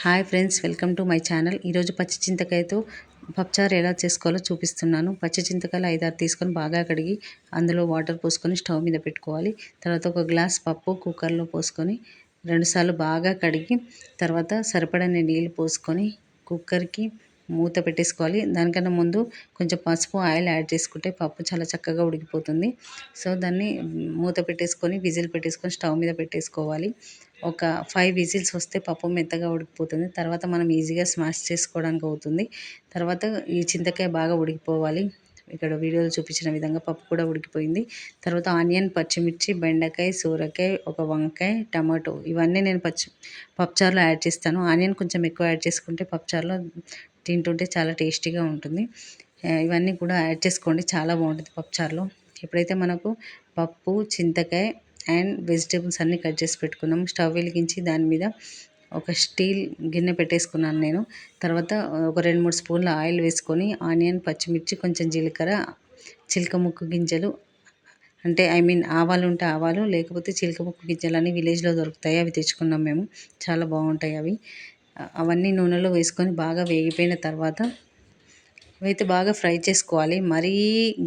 Hi friends, welcome to my channel. ఈరోజు పచ్చి చింతకాయతో పప్పుచారు ఎలా చేసుకోవాలో చూపిస్తున్నాను. పచ్చి చింతకాయలు 5-6 తీసుకొని బాగా కడిగి అందులో వాటర్ పోసుకొని స్టవ్ మీద పెట్టుకోవాలి. తర్వాత ఒక గ్లాస్ పప్పు కుక్కర్లో పోసుకొని 2 సార్లు బాగా కడిగి తర్వాత సరిపడని నీళ్ళు పోసుకొని కుక్కర్కి మూత పెట్టేసుకోవాలి. దానికన్నా ముందు కొంచెం పసుపు ఆయిల్ యాడ్ చేసుకుంటే పప్పు చాలా చక్కగా ఉడికిపోతుంది. సో దాన్ని మూత పెట్టేసుకొని విజిల్ పెట్టేసుకొని స్టవ్ మీద పెట్టేసుకోవాలి. ఒక 5 విజిల్స్ వస్తే పప్పు మెత్తగా ఉడికిపోతుంది. తర్వాత మనం ఈజీగా స్మాష్ చేసుకోవడానికి అవుతుంది. తర్వాత ఈ చింతకాయ బాగా ఉడికిపోవాలి. ఇక్కడ వీడియోలో చూపించిన విధంగా పప్పు కూడా ఉడికిపోయింది. తర్వాత ఆనియన్, పచ్చిమిర్చి, బెండకాయ, సోరకాయ, ఒక వంకాయ, టమాటో ఇవన్నీ నేను పప్పుచారులో యాడ్ చేస్తాను. ఆనియన్ కొంచెం ఎక్కువ యాడ్ చేసుకుంటే పప్పుచారులో తింటుంటే చాలా టేస్టీగా ఉంటుంది. ఇవన్నీ కూడా యాడ్ చేసుకోండి, చాలా బాగుంటుంది పప్పుచారులో. ఇప్పుడైతే మనకు పప్పు, చింతకాయ అండ్ వెజిటేబుల్స్ అన్నీ కట్ చేసి పెట్టుకున్నాము. స్టవ్ వెలిగించి దాని మీద ఒక స్టీల్ గిన్నె పెట్టేసుకున్నాను నేను. తర్వాత ఒక 2-3 స్పూన్ల ఆయిల్ వేసుకొని ఆనియన్, పచ్చిమిర్చి, కొంచెం జీలకర్ర, చిలక ముక్కు గింజలు అంటే ఆవాలు ఉంటే ఆవాలు, లేకపోతే చిలక ముక్కు గింజలు అని విలేజ్లో దొరుకుతాయి, అవి తెచ్చుకున్నాం మేము. చాలా బాగుంటాయి అవి. అవన్నీ నూనెలో వేసుకొని బాగా వేగిపోయిన తర్వాత ఇవైతే బాగా ఫ్రై చేసుకోవాలి. మరీ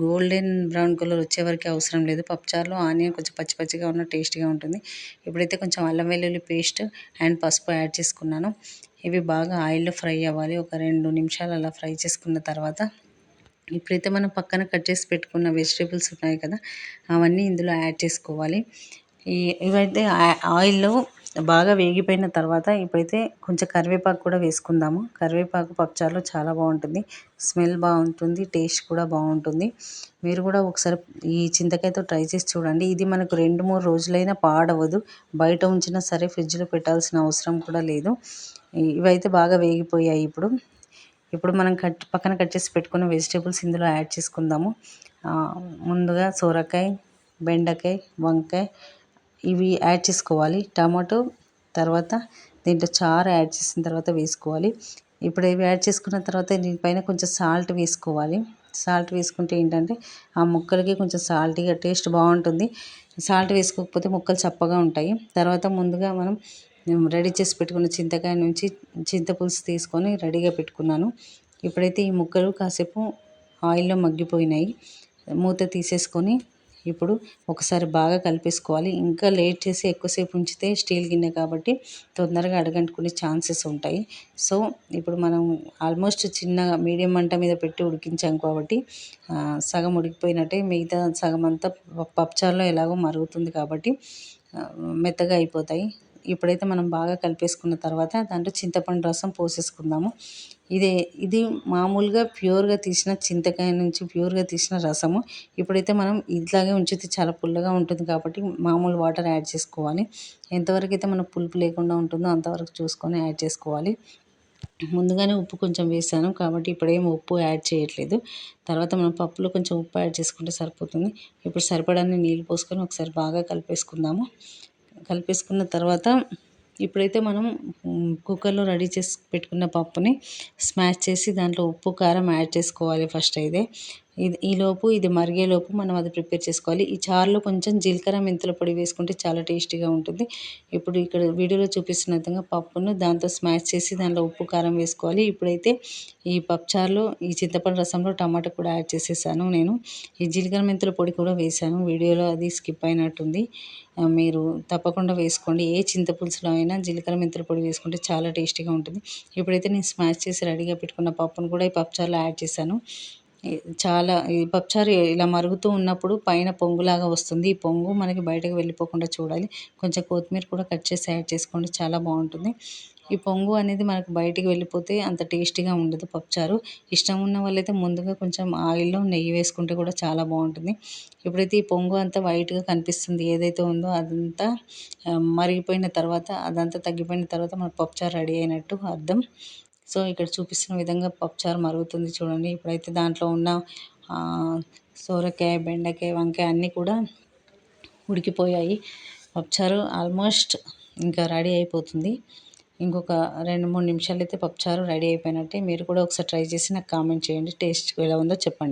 గోల్డెన్ బ్రౌన్ కలర్ వచ్చే వరకు అవసరం లేదు. పప్పుచారులో ఆనియన్ కొంచెం పచ్చి పచ్చిగా ఉన్న టేస్టీగా ఉంటుంది. ఇప్పుడైతే కొంచెం అల్లం వెల్లుల్లి పేస్ట్ అండ్ పసుపు యాడ్ చేసుకున్నాను. ఇవి బాగా ఆయిల్లో ఫ్రై అవ్వాలి. ఒక 2 నిమిషాలు అలా ఫ్రై చేసుకున్న తర్వాత ఇప్పుడైతే మనం పక్కన కట్ చేసి పెట్టుకున్న వెజిటేబుల్స్ ఉన్నాయి కదా, అవన్నీ ఇందులో యాడ్ చేసుకోవాలి. ఇవైతే ఆయిల్లో బాగా వేగిపోయిన తర్వాత ఇప్పుడైతే కొంచెం కరివేపాకు కూడా వేసుకుందాము. కరివేపాకు పప్పుచారులో చాలా బాగుంటుంది, స్మెల్ బాగుంటుంది, టేస్ట్ కూడా బాగుంటుంది. మీరు కూడా ఒకసారి ఈ చింతకాయతో ట్రై చేసి చూడండి. ఇది మనకు 2-3 రోజులైనా పాడవదు. బయట ఉంచినా సరే ఫ్రిడ్జ్లో పెట్టాల్సిన అవసరం కూడా లేదు. ఇవైతే బాగా వేగిపోయాయి. ఇప్పుడు మనం పక్కన కట్ చేసి పెట్టుకున్న వెజిటేబుల్స్ ఇందులో యాడ్ చేసుకుందాము. ముందుగా సోరకాయ, బెండకాయ, వంకాయ ఇవి యాడ్ చేసుకోవాలి. టమాటో తర్వాత దీంట్లో చారు యాడ్ చేసిన తర్వాత వేసుకోవాలి. ఇప్పుడు ఇవి యాడ్ చేసుకున్న తర్వాత దీనిపైన కొంచెం సాల్ట్ వేసుకోవాలి. సాల్ట్ వేసుకుంటే ఏంటంటే ఆ ముక్కలకి కొంచెం సాల్టీగా టేస్ట్ బాగుంటుంది. సాల్ట్ వేసుకోకపోతే ముక్కలు చప్పగా ఉంటాయి. తర్వాత ముందుగా మనం రెడీ చేసి పెట్టుకున్న చింతకాయ నుంచి చింతపులుసు తీసుకొని రెడీగా పెట్టుకున్నాను. ఇప్పుడైతే ఈ ముక్కలు కాసేపు ఆయిల్లో మగ్గిపోయినాయి. మూత తీసేసుకొని ఇప్పుడు ఒకసారి బాగా కలిపేసుకోవాలి. ఇంకా లేట్ చేసి ఎక్కువసేపు ఉంచితే స్టీల్ గిన్నె కాబట్టి తొందరగా అడుగంటుకునే ఛాన్సెస్ ఉంటాయి. సో ఇప్పుడు మనం ఆల్మోస్ట్ చిన్నగా మీడియం మంట మీద పెట్టి ఉడికించాం కాబట్టి సగం ఉడికిపోయినట్టే. మిగతా సగం అంతా పప్పుచారులో ఎలాగో మరుగుతుంది కాబట్టి మెత్తగా అయిపోతాయి. ఇప్పుడైతే మనం బాగా కలిపేసుకున్న తర్వాత దాంట్లో చింతపండు రసం పోసేసుకుందాము. ఇది మామూలుగా ప్యూర్గా తీసిన చింతకాయ నుంచి ప్యూర్గా తీసిన రసము. ఇప్పుడైతే మనం ఇట్లాగే ఉంచితే చాలా పుల్లగా ఉంటుంది కాబట్టి మామూలు వాటర్ యాడ్ చేసుకోవాలి. ఎంతవరకు అయితే మనకు పులుపు లేకుండా ఉంటుందో అంతవరకు చూసుకొని యాడ్ చేసుకోవాలి. ముందుగానే ఉప్పు కొంచెం వేసాను కాబట్టి ఇప్పుడేం ఉప్పు యాడ్ చేయట్లేదు. తర్వాత మనం పప్పులో కొంచెం ఉప్పు యాడ్ చేసుకుంటే సరిపోతుంది. ఇప్పుడు సరిపడన్ని నీళ్ళు పోసుకొని ఒకసారి బాగా కలిపేసుకుందాము. కలిపేసుకున్న తర్వాత ఇప్పుడైతే మనం కుక్కర్లో రెడీ చేసి పెట్టుకున్న పప్పుని స్మాష్ చేసి దాంట్లో ఉప్పు, కారం యాడ్ చేసుకోవాలి ఫస్ట్ అయితే. ఈలోపు ఇది మరిగేలోపు మనం అది ప్రిపేర్ చేసుకోవాలి. ఈ చారులో కొంచెం జీలకర్ర, మెంతుల పొడి వేసుకుంటే చాలా టేస్టీగా ఉంటుంది. ఇప్పుడు ఇక్కడ వీడియోలో చూపిస్తున్న విధంగా పప్పును దాంతో స్మాష్ చేసి దాంట్లో ఉప్పు, కారం వేసుకోవాలి. ఇప్పుడైతే ఈ పప్పుచారులో ఈ చింతపండు రసంలో టమాటా కూడా యాడ్ చేసేసాను నేను. ఈ జీలకర్ర, మెంతుల పొడి కూడా వేసాను. వీడియోలో అది స్కిప్ అయినట్టుంది. మీరు తప్పకుండా వేసుకోండి. ఏ చింతపులుసులో అయినా జీలకర్ర, మెంతుల పొడి వేసుకుంటే చాలా టేస్టీగా ఉంటుంది. ఇప్పుడైతే నేను స్మాష్ చేసి రెడీగా పెట్టుకున్న పప్పును కూడా ఈ పప్పుచారులో యాడ్ చేశాను. ఈ పప్పుచారు ఇలా మరుగుతూ ఉన్నప్పుడు పైన పొంగులాగా వస్తుంది. ఈ పొంగు మనకి బయటకు వెళ్ళిపోకుండా చూడాలి. కొంచెం కొత్తిమీర కూడా కట్ చేసి యాడ్ చేసుకోండి, చాలా బాగుంటుంది. ఈ పొంగు అనేది మనకు బయటికి వెళ్ళిపోతే అంత టేస్టీగా ఉండదు పప్పుచారు. ఇష్టం ఉన్న వాళ్ళైతే ముందుగా కొంచెం ఆయిల్లో నెయ్యి వేసుకుంటే కూడా చాలా బాగుంటుంది. ఇప్పుడైతే ఈ పొంగు అంతా వైట్గా కనిపిస్తుంది ఏదైతే ఉందో అదంతా మరిగిపోయిన తర్వాత అదంతా తగ్గిపోయిన తర్వాత మన పప్పుచారు రెడీ అయినట్టు అర్థం. సో ఇక్కడ చూపిస్తున్న విధంగా పప్పుచారు మరుగుతుంది చూడండి. ఇప్పుడైతే దాంట్లో ఉన్న సోరకాయ, బెండకాయ, వంకాయ అన్నీ కూడా ఉడికిపోయాయి. పప్పుచారు ఆల్మోస్ట్ ఇంకా రెడీ అయిపోతుంది. ఇంకొక 2-3 నిమిషాలు అయితే పప్పుచారు రెడీ అయిపోయినట్టే. మీరు కూడా ఒకసారి ట్రై చేసి నాకు కామెంట్ చేయండి, టేస్ట్ ఎలా ఉందో చెప్పండి.